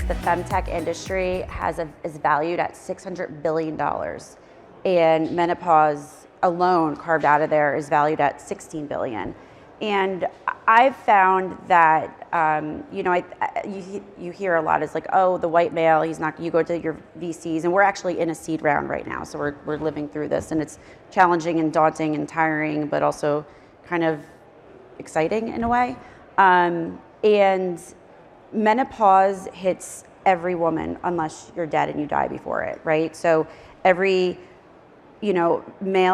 the femtech industry is valued at $600 billion. And menopause alone carved out of there is valued at $16 billion. And I've found that, you hear a lot, it's like, oh, the white male, he's not, you go to your VCs, and we're actually in a seed round right now. So we're living through this, and it's challenging and daunting and tiring, but also kind of exciting in a way. And menopause hits every woman unless you're dead and you die before it, right? So every male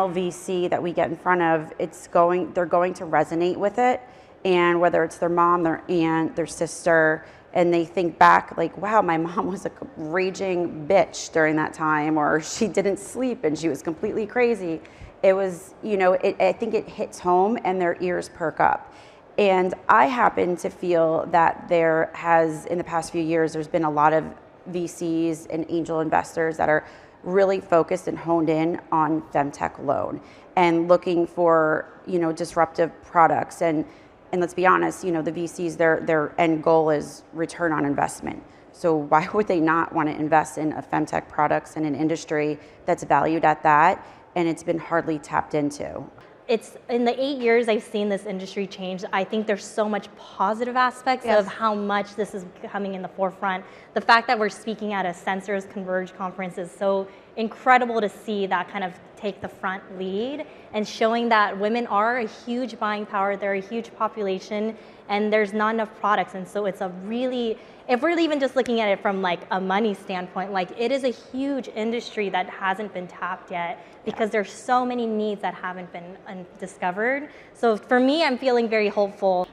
VC that we get in front of, they're going to resonate with it. And whether it's their mom, their aunt, their sister, and they think back like, wow, my mom was a raging bitch during that time, or she didn't sleep and she was completely crazy. It was, I think it hits home and their ears perk up. And I happen to feel that there has, in the past few years, there's been a lot of VCs and angel investors that are really focused and honed in on femtech alone and looking for, disruptive products. And let's be honest, the VCs, their end goal is return on investment. So why would they not want to invest in a femtech products in an industry that's valued at that, and it's been hardly tapped into? It's in the 8 years I've seen this industry change. I think there's so much positive aspects of how much this is coming in the forefront. The fact that we're speaking at a Sensors Converge conference is so incredible to see that kind of take the front lead and showing that women are a huge buying power, they're a huge population, and there's not enough products. And so it's a really, if we're even just looking at it from like a money standpoint, like it is a huge industry that hasn't been tapped yet because there's so many needs that haven't been discovered. So for me, I'm feeling very hopeful.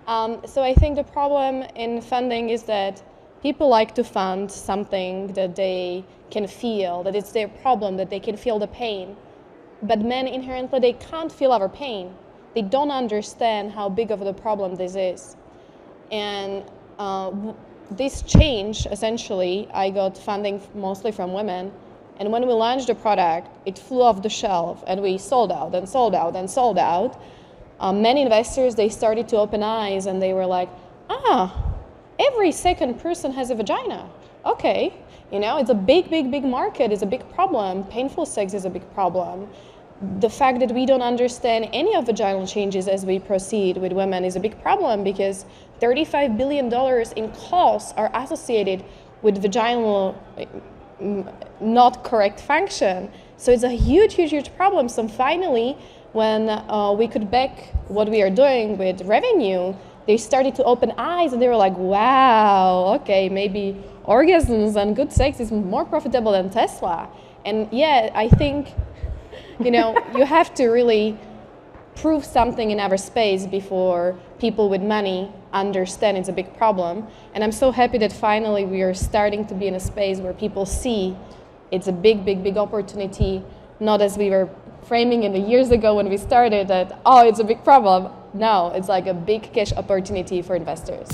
So I think the problem in funding is that people like to fund something that they can feel, that it's their problem, that they can feel the pain. But men inherently, they can't feel our pain. They don't understand how big of a problem this is. And this change, essentially, I got funding mostly from women. And when we launched the product, it flew off the shelf and we sold out and sold out and sold out. Many investors, they started to open eyes and they were like, every second person has a vagina. Okay, it's a big, big, big market, it's a big problem. Painful sex is a big problem. The fact that we don't understand any of vaginal changes as we proceed with women is a big problem because $35 billion in costs are associated with vaginal not correct function. So it's a huge, huge, huge problem. So finally, when we could back what we are doing with revenue, they started to open eyes and they were like, wow, okay, maybe orgasms and good sex is more profitable than Tesla. And yeah, I think, you have to really prove something in our space before people with money understand it's a big problem. And I'm so happy that finally we are starting to be in a space where people see it's a big, big, big opportunity, not as we were framing it years ago when we started that, it's a big problem. No, it's like a big cash opportunity for investors.